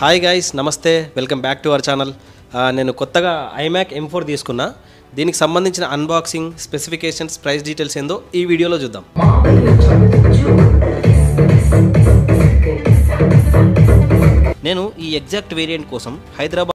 Hi guys, నమస్తే, welcome back to our channel. నేను కొత్తగా iMac M4 తీసుకున్నా. దీనికి సంబంధించిన అన్బాక్సింగ్, స్పెసిఫికేషన్స్, ప్రైస్ డీటెయిల్స్ ఏందో ఈ వీడియోలో చూద్దాం. నేను ఈ ఎగ్జాక్ట్ వేరియంట్ కోసం హైదరాబాద్